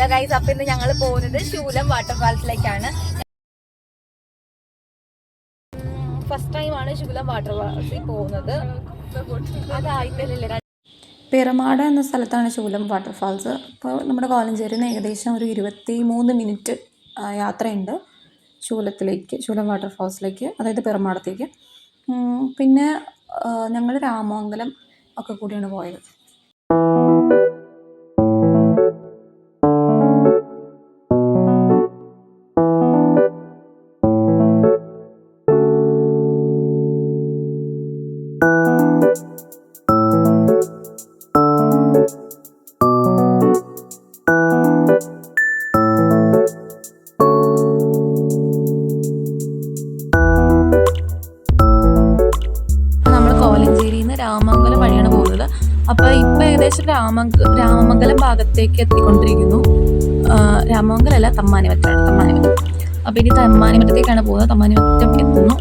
Hello guys, അപ്പൊ ഇന്ന് ഞങ്ങൾ പോകുന്നത് ശൂലം വാട്ടർഫാൾസിലേക്കാണ്. ഫസ്റ്റ് ടൈമാണ് ശൂലം വാട്ടർഫാൾസിൽ പോകുന്നത്. അതായിട്ടല്ലേ പിറമാട് എന്ന സ്ഥലത്താണ് ശൂലം വാട്ടർഫാൾസ്. ഇപ്പോൾ നമ്മുടെ കോലഞ്ചേരിയിൽ നിന്ന് ഏകദേശം ഒരു 23 മിനിറ്റ് യാത്രയുണ്ട് ശൂലം വാട്ടർഫാൾസിലേക്ക്, അതായത് പിറമാടത്തേക്ക്. പിന്നെ ഞങ്ങൾ രാമമംഗലം ഒക്കെ കൂടിയാണ് പോയത്. രാമമംഗലം വഴിയാണ് പോകുന്നത്. അപ്പോൾ ഇപ്പോൾ ഏകദേശം രാമമംഗലം ഭാഗത്തേക്ക് എത്തിക്കൊണ്ടിരിക്കുന്നു. രാമമംഗലം അല്ല, തമ്മാനിമറ്റം. അപ്പോൾ ഇനി തമ്മാനിമറ്റത്തേക്കാണ് പോകുന്നത്. തമ്മാനിമറ്റം എത്തുന്നു.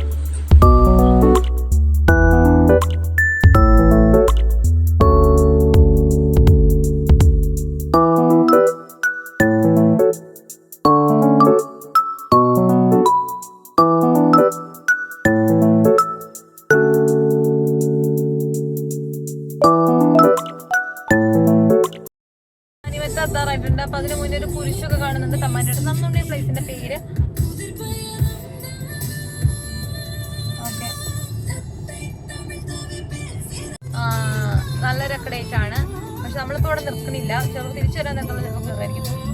എത്താറായിട്ടുണ്ട്. അപ്പൊ അതിന് മുന്നേ ഒരു കുരിശൊക്കെ കാണുന്നുണ്ട്. തമ്മാനിമറ്റം നമ്മുടെ പ്ലേസിന്റെ പേര്. ഓക്കെ, നല്ലൊരു അക്കഡേറ്റ് ആണ്. പക്ഷെ നമ്മളിപ്പോ ഇവിടെ നിർത്തുന്നില്ല. ചിലപ്പോൾ തിരിച്ചു വരാൻ എന്നുള്ള ചിലപ്പോൾ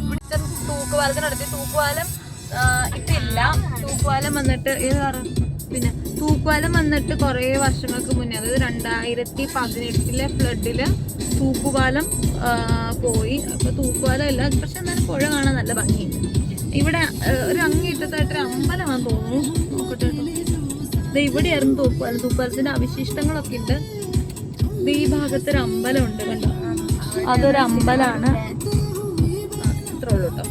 ഇവിടുത്തെ തൂക്കുപാലത്തിനടുത്ത് തൂക്കുപാലം ഇപ്പില്ല. തൂക്കുപാലം വന്നിട്ട് പിന്നെ തൂക്കുപാലം വന്നിട്ട് കുറേ വർഷങ്ങൾക്ക് മുന്നേ, അതായത് 2018 ഫ്ലഡില് തൂക്കുപാലം പോയി. അപ്പോൾ തൂക്കുപാലം ഇല്ല, പക്ഷെ എന്നാലും പുഴ കാണാൻ നല്ല ഭംഗിയുണ്ട്. ഇവിടെ ഒരു അങ്ങേറ്റത്തായിട്ടൊരു അമ്പലമാണെന്ന് തോന്നുന്നു. നോക്കട്ടെ കേട്ടോ, ഇവിടെയായിരുന്നു തൂക്കുപാലം. തൂക്കുപാലത്തിന്റെ അവശിഷ്ടങ്ങളൊക്കെ ഉണ്ട്. ഈ ഭാഗത്തൊരു അമ്പലം ഉണ്ട് കണ്ടോ, അതൊരു അമ്പലമാണ്. ഇത്രേ ഉള്ളൂ കേട്ടോ.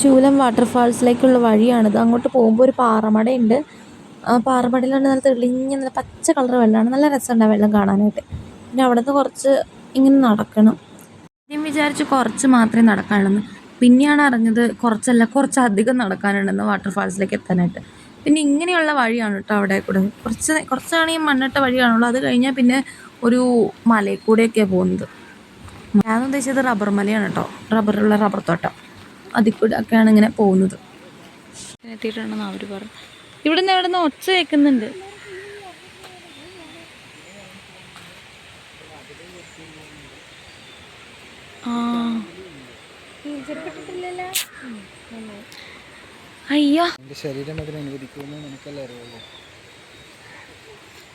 ശൂലം വാട്ടർഫാൾസിലേക്കുള്ള വഴിയാണിത്. അങ്ങോട്ട് പോകുമ്പോൾ ഒരു പാറമടയുണ്ട്. ആ പാറമടയിലാണ് നല്ല തെളിഞ്ഞ നല്ല പച്ച കളർ വെള്ളമാണ്. നല്ല രസമുണ്ട് ആ വെള്ളം കാണാനായിട്ട്. പിന്നെ അവിടെ നിന്ന് കുറച്ച് ഇങ്ങനെ നടക്കണം. ഞാൻ വിചാരിച്ചു കുറച്ച് മാത്രമേ നടക്കാനുള്ളൂ. പിന്നെയാണ് അറിഞ്ഞത് കുറച്ചധികം നടക്കാനുണ്ടെന്ന് വാട്ടർഫാൾസിലേക്ക് എത്താനായിട്ട്. പിന്നെ ഇങ്ങനെയുള്ള വഴിയാണ് കേട്ടോ അവിടെ കൂടെ. കുറച്ചാണെങ്കിൽ മണ്ണിട്ട വഴിയാണുള്ളൂ. അത് കഴിഞ്ഞാൽ പിന്നെ ഒരു മലയിൽ കൂടെയൊക്കെയാണ് പോകുന്നത്. ഞാൻ ഉദ്ദേശിച്ചത് റബ്ബർ മലയാണ് കേട്ടോ, റബ്ബർ തോട്ടം. അതിൽ കൂടെ ഒക്കെയാണ് ഇങ്ങനെ പോകുന്നത്. എത്തിയിട്ടുണ്ടെന്ന് അവർ പറഞ്ഞു. ഇവിടുന്ന് ഒച്ച കേൾക്കുന്നുണ്ട്. അയ്യോ,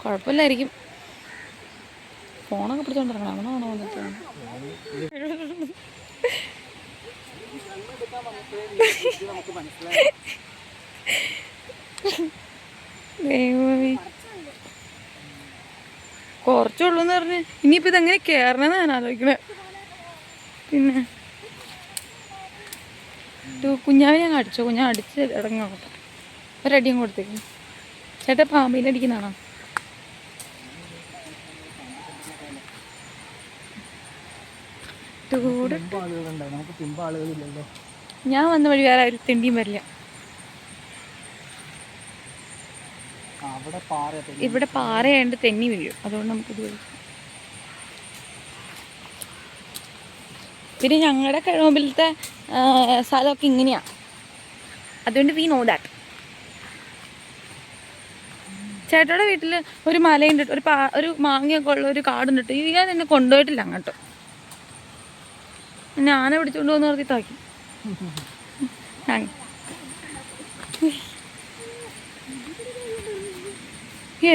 കുഴപ്പമില്ലായിരിക്കും. ഫോണൊക്കെ പിടിച്ചോണ്ടിരിക്കണം. അവനാണോ വന്നിട്ട് കുറച്ചുള്ളൂന്ന് പറഞ്ഞ് ഇനിയിപ്പോൾ ഇതെങ്ങനെ കയറണമെന്ന് ഞാൻ ആലോചിക്കണേ. പിന്നെ കുഞ്ഞാവിനെ അങ്ങ് അടിച്ചോ. അടിച്ച് ഇറങ്ങോട്ടെ. ഒരടിയും കൊടുത്തേക്കും. ചേട്ടാ പാമ്പിനെ അടിക്കുന്നതാണോ? ഞാൻ വന്ന വഴി വേറെ ഒരു തെണ്ടിയും വരില്ല. ഇവിടെ പാറയായിട്ട് തെന്നി വീഴും. അതുകൊണ്ട് നമുക്കിത് വരും. പിന്നെ ഞങ്ങളുടെ കഴിവുമ്പിലത്തെ സ്ഥലമൊക്കെ ഇങ്ങനെയാണ്. അതുകൊണ്ട് വി നോ ദാറ്റ്. ചേട്ടയുടെ വീട്ടിൽ ഒരു മലയുണ്ട്, ഒരു മാങ്ങയൊക്കെ ഉള്ള ഒരു കാടുണ്ട്. ഞാൻ എന്നെ കൊണ്ടുപോയിട്ടില്ല അങ്ങോട്ട്. ഞാനെ പിടിച്ചോണ്ട് പോകുന്ന പറഞ്ഞിട്ടാക്കി.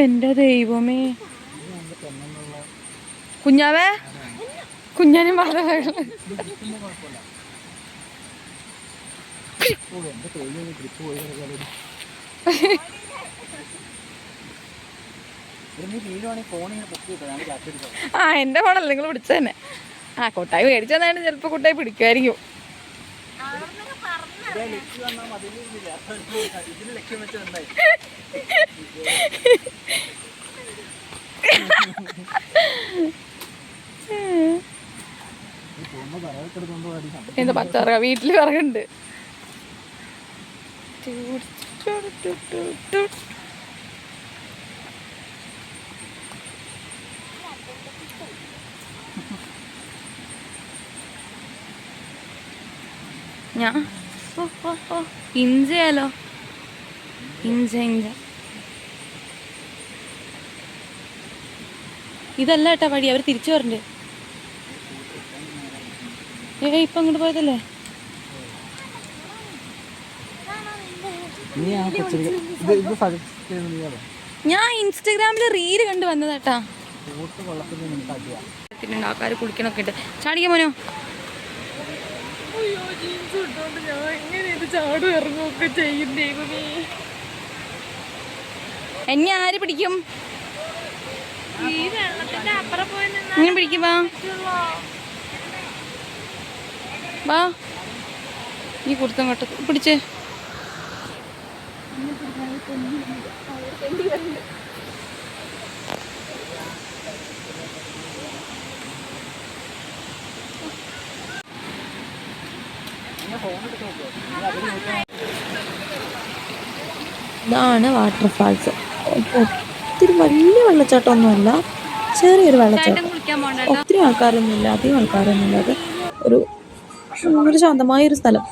എൻ്റെ ദൈവമേ, കുഞ്ഞാവേ, കുഞ്ഞാനും വളരെ എൻ്റെ ഫോണല്ല നിങ്ങൾ പിടിച്ചത് തന്നെ. കൊട്ടായി മേടിച്ചു തന്നായിട്ട് ചിലപ്പോൾ കുട്ടായി പിടിക്കുമായിരിക്കും. എന്താ പച്ചറ വീട്ടിൽ വിറകുണ്ട്. ഞാൻ ഇഞ്ചയാലോ, ഇഞ്ച ഇതല്ല കേട്ടാ വഴി, അവർ തിരിച്ചു വരണ്ട്. ഇപ്പൊ അങ്ങോട്ട് പോയതല്ലേ. ഞാൻ ഇൻസ്റ്റഗ്രാമില് റീല് കണ്ടു വന്നതാട്ടാ. ആൾക്കാർ കുളിക്കണൊക്കെ ഉണ്ട്. ചാടിക്കാൻ മോനോ. അയ്യോ ജീൻസ് ഇട്ടോണ്ട് ഞാൻ എങ്ങനെ ഇത് ചാടും ഇറങ്ങുമൊക്കെ ചെയ്യും ദൈവമേ. എന്നെ ആര് പിടിക്കും? ഇങ്ങനെ പിടിക്കും. വാ ഈ കുർത്തം കട്ട് പിടിച്ചേ. ഇതാണ് വാട്ടർഫാൾസ്. ഒത്തിരി വലിയ വെള്ളച്ചാട്ടമൊന്നുമല്ല, ചെറിയൊരു വെള്ളച്ചാട്ടം. ഒത്തിരി ആൾക്കാരൊന്നുമില്ല, അധികം ആൾക്കാരൊന്നുമില്ല. അത് ഒരു ശാന്തമായൊരു സ്ഥലം.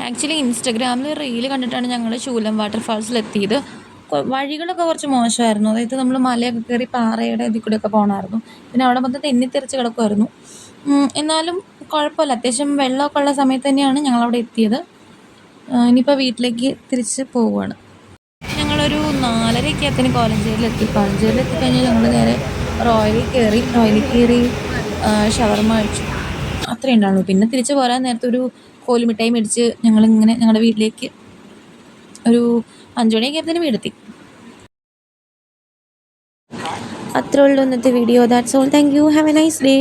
ആക്ച്വലി ഇൻസ്റ്റഗ്രാമിൽ റീല് കണ്ടിട്ടാണ് ഞങ്ങൾ ശൂലം വാട്ടർഫാൾസിലെത്തിയത്. വഴികളൊക്കെ കുറച്ച് മോശമായിരുന്നു. അതായത് നമ്മൾ മലയൊക്കെ കയറി പാറയുടെ ഇതിൽ കൂടെയൊക്കെ പോകണമായിരുന്നു. പിന്നെ അവിടെ മൊത്തം തെന്നിത്തെറിച്ച് കിടക്കുമായിരുന്നു. എന്നാലും കുഴപ്പമില്ല, അത്യാവശ്യം വെള്ളമൊക്കെ ഉള്ള സമയത്ത് തന്നെയാണ് ഞങ്ങളവിടെ എത്തിയത്. ഇനിയിപ്പോൾ വീട്ടിലേക്ക് തിരിച്ച് പോവുകയാണ്. ഞങ്ങളൊരു 4:30 കോലഞ്ചേരിയിലെത്തി. കോലഞ്ചേരിയിലെത്തിക്കഴിഞ്ഞാൽ ഞങ്ങൾ നേരെ റോയലിൽ കയറി ഷവർമ കഴിച്ചു. അത്രയേ ഉണ്ടാവുള്ളൂ. പിന്നെ തിരിച്ച് പോരാൻ നേരത്തെ ഒരു കോലുമിഠായി മേടിച്ച് ഞങ്ങളിങ്ങനെ ഞങ്ങളുടെ വീട്ടിലേക്ക് ഒരു 5 മണിയൊക്കെ ആയതിന് വീടെത്തി. അത്രേ ഉള്ളൂ ഇന്നത്തെ video. That's all. Thank you. Have A nice day.